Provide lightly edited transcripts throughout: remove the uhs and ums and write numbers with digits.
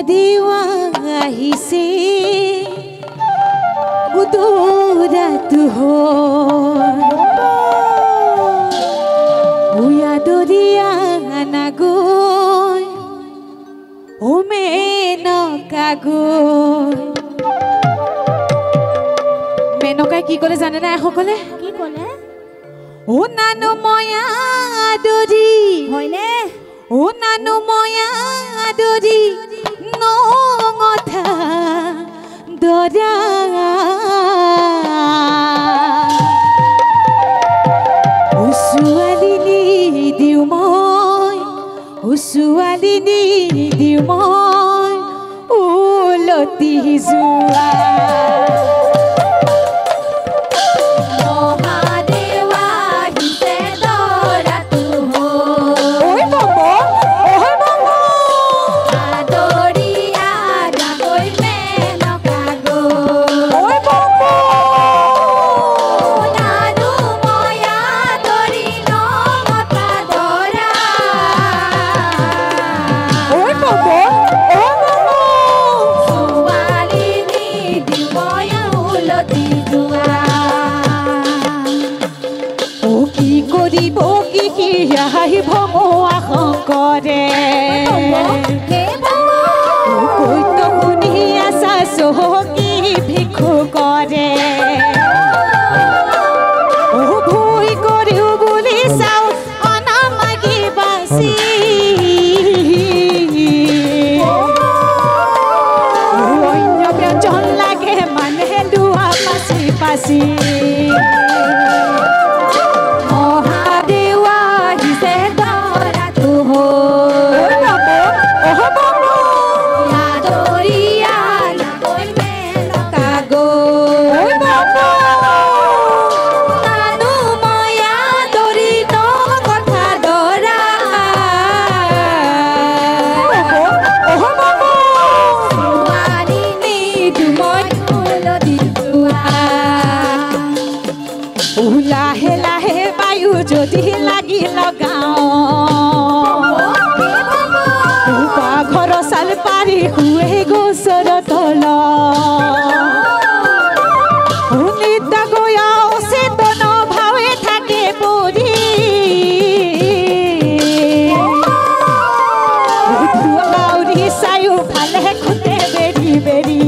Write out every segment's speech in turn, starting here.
দেৱা আহিছে উদৰাটো উয়া দৰিয়া নাগৈ ও মেনকা গৈ মেনকাই কি ক'লে জানে নাই সকলে কি ক'লে ও নানু ময়া দৰি হয়নে ও নানু ময়া দৰি নঙথা দৰা ও ছোৱালী নিদিও মই ও ছোৱালী নিদিও মই উলটি যোৱা শংকৰে কৈত শুনি আছা চহকী ভিক্ষু কৰে ভুই কৰিও বুলি চাওঁ অনা মাগি বাচি অন্য ব্যঞ্জন লাগে মানে দুৱা পাচি পাচি লাহে লাহে বায়ু যদি লাগি লগাওঁ ঘৰ চাল পাৰি শুৱে গছৰ তল নিত গয়া চেতন ভাৱে থাকে পৰি বাউৰি চায়ো ভালে খুটে বেৰি বেৰি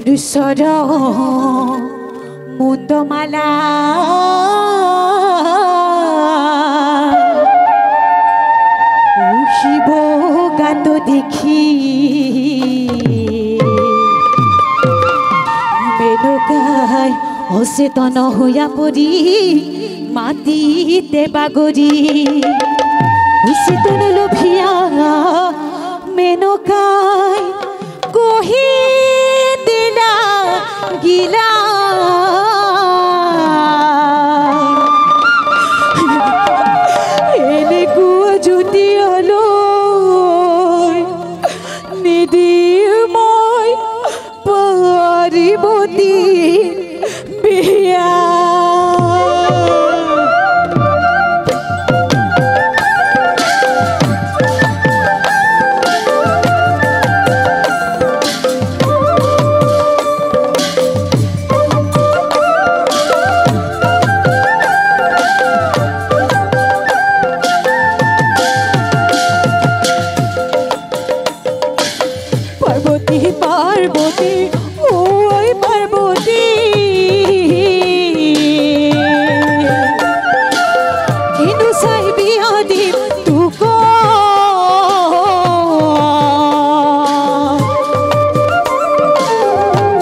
মনুষ্যৰ মুণ্ডমালা শিৱ গাত দেখি মেনকাই অচেতন হৈয়া পৰি মাটিতে বাগৰি চেতন লভিয়া মেনকাই কহি গিলা এনেকুৱা যদি হলৈ নিদিও মই পাৰিবতী বিয়া পাৰ্বতী ওই পাৰ্বতী কিন্তু চাই বিয়া দিম তোক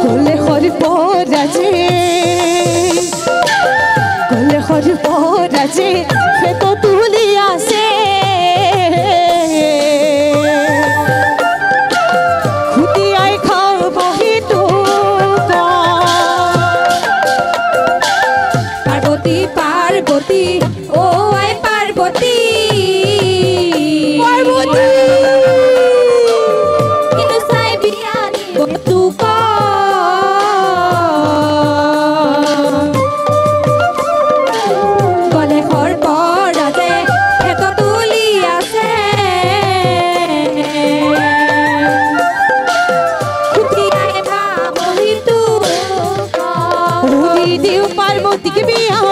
গলে সৰিব ৰাজে গলে সৰিব তোক গলে সৰ্পৰাজে হেত তুলি আছে খুটিয়াই ভাবহি তোক দিও পাৰ্বতীক বিয়া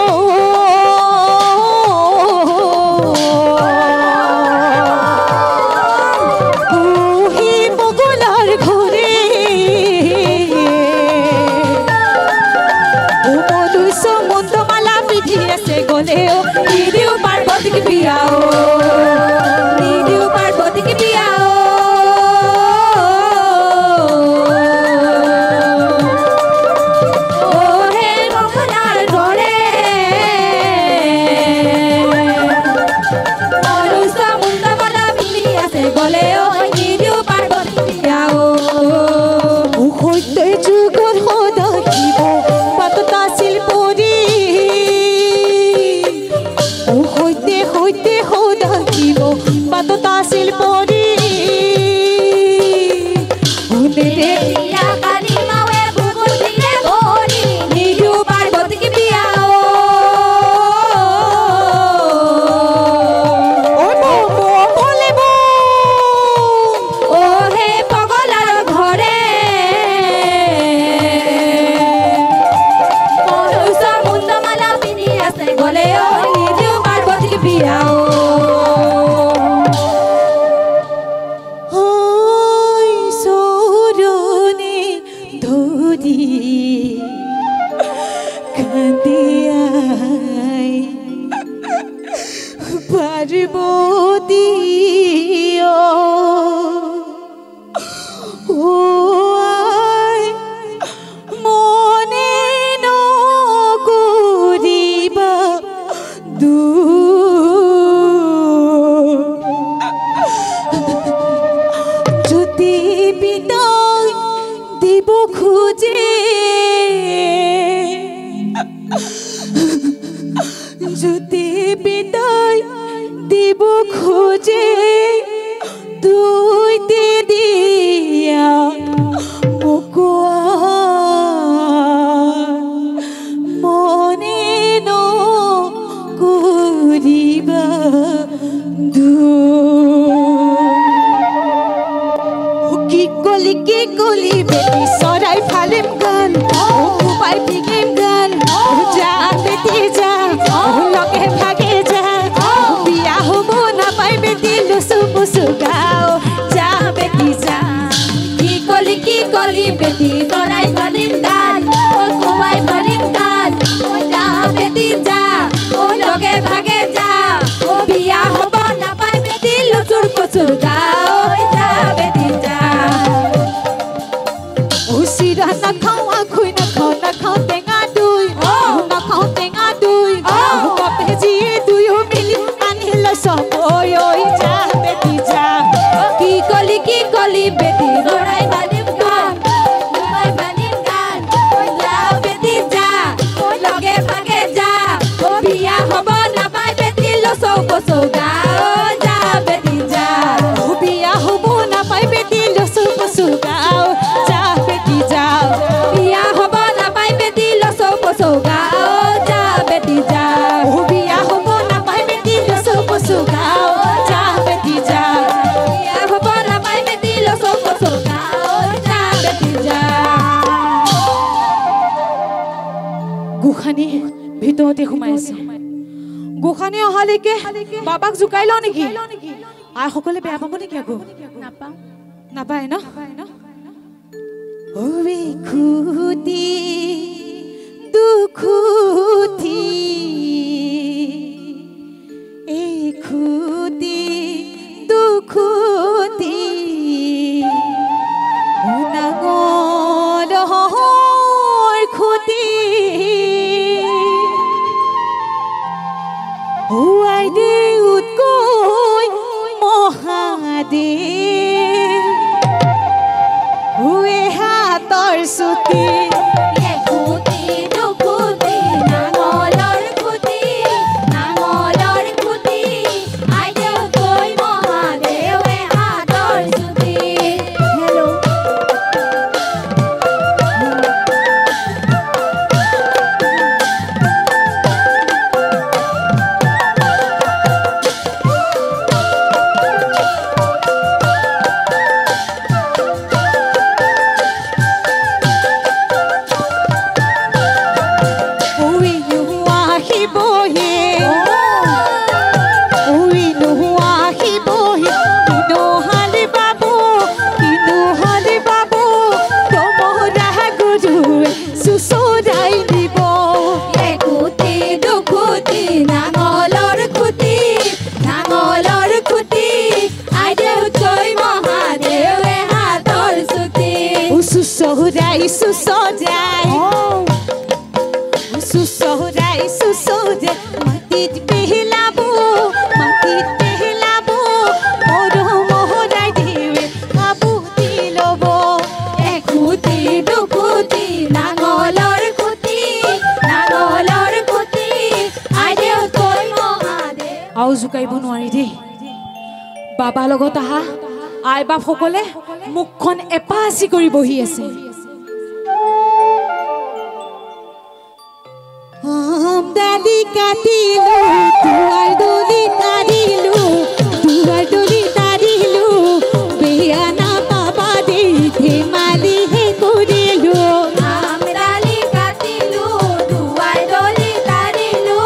ভিতৰতে সোমাই আছে গোখানি অহালৈকে বাবাক জুকাই লও নেকি আই সকলে বেয়া পাব নেকি আকৌ নাপাও নাপায় ন ওবে খুতি দুখুতি এ খুতি দুখুতি উনাগৰ খুতি হুয়াই দে উৎকৈ মহাদেৱ হুৱে হাতৰ চুতি সুসহৰাই সুসজাই সুসহৰাই সুসজাই মাটিত পেহলাব মৰমহৰাই দিৱে কাপুতি ল'ব একুটি দুকুটি নাঙলৰ কুটি আইদেউ তই মহাদে আৰু জোকাৰিব নোৱাৰি দেই বাবা লগত আহা আই বাপ সকলে মুখখন এপাচি কৰি বহি আছে আমদালি কাটিলো দুৱাৰ দলি তাৰিলো বেয়া না পাবা দেই ধেমালি হে কৰিলো আমদালি কাটিলো দুৱাৰ দলি তাৰিলো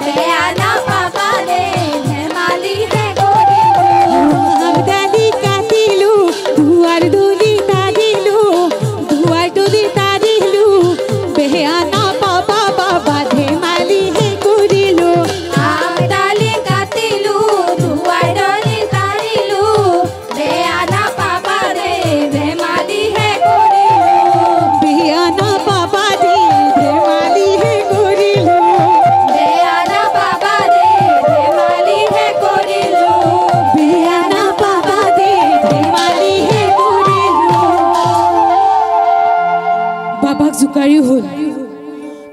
বেয়া না পাবা দেই ধেমালি হে কৰিলো আমদালি কাটিলো দুৱাৰ দলি তাৰিলো বেয়া না পাবা বাবা ধেমালি হে কৰিলো আমদালি কাটিলো দুৱাৰ দলি তাৰিলো বেয়া না পাবা দেই ধেমালি হে কৰিলো বেয়া না পাবা দেই ধেমালি হে কৰিলো বেয়া না পাবা দেই ধেমালি হে কৰিলো বেয়া না পাবা দেই ধেমালি হে কৰিলো বাবাক জোকাৰি হ'ল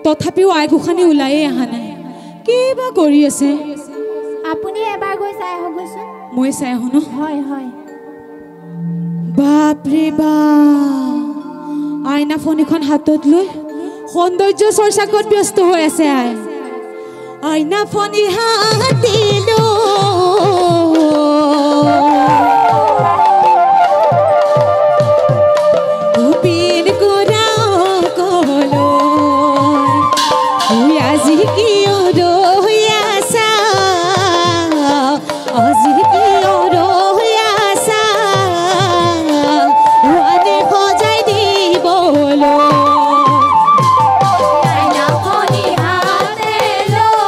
তথাপিও আই গোসানী ওলাইয়ে অহা নাই কিবা কৰি আছে আপুনি এবাৰ গৈ চাই আহকচোন মই চাই আহো ন হয় হয় বাপৰে বাপ আইনা ফোনখন হাতত লৈ সৌন্দৰ্য চৰ্চাকত ব্যস্ত হৈ আছে আইনা ফোনি হাতিলো উপিন কৰা কলো আজি কি ৰৈয়াছা আজি কি ৰৈয়াছা ওৱানে সজাই দিবলৈ আইনা ফনি হাতে লৈ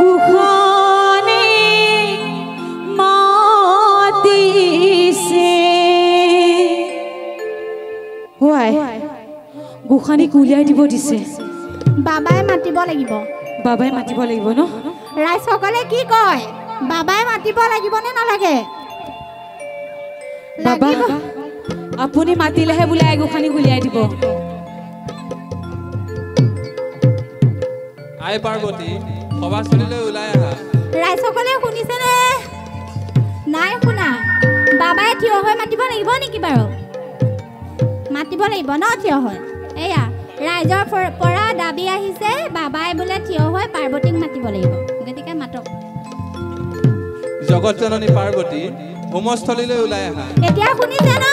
গোসানী মাতিছে হোৱাই গোসানীক উলিয়াই দিব দিছে বাবাই মাতিব লাগিব বাবাই মাতিব লাগিব ন ৰাইজসকলে কি কয় বাবাই মাতিব লাগিব নে নালাগে বাবা আপুনি মাতিলেহে বোলে গোসানীক উলিয়াই দিব আই পাৰ্বতী সভাস্থলীলৈ ওলাই আহা ৰাইজসকলে শুনিছেনে নাই শুনা বাবাই থিয় হৈ মাতিব লাগিব নেকি বাৰু মাতিব লাগিব ন থিয় হৈ এয়া ৰাইজৰ পৰা দাবী আহিছে বাবাই বোলে থিয় হৈ পাৰ্বতীক মাতিব লাগিব গতিকে মাতক জগত জননী পাৰ্বতী হোমস্থলীলৈ ওলাই আহা এতিয়া শুনিছে ন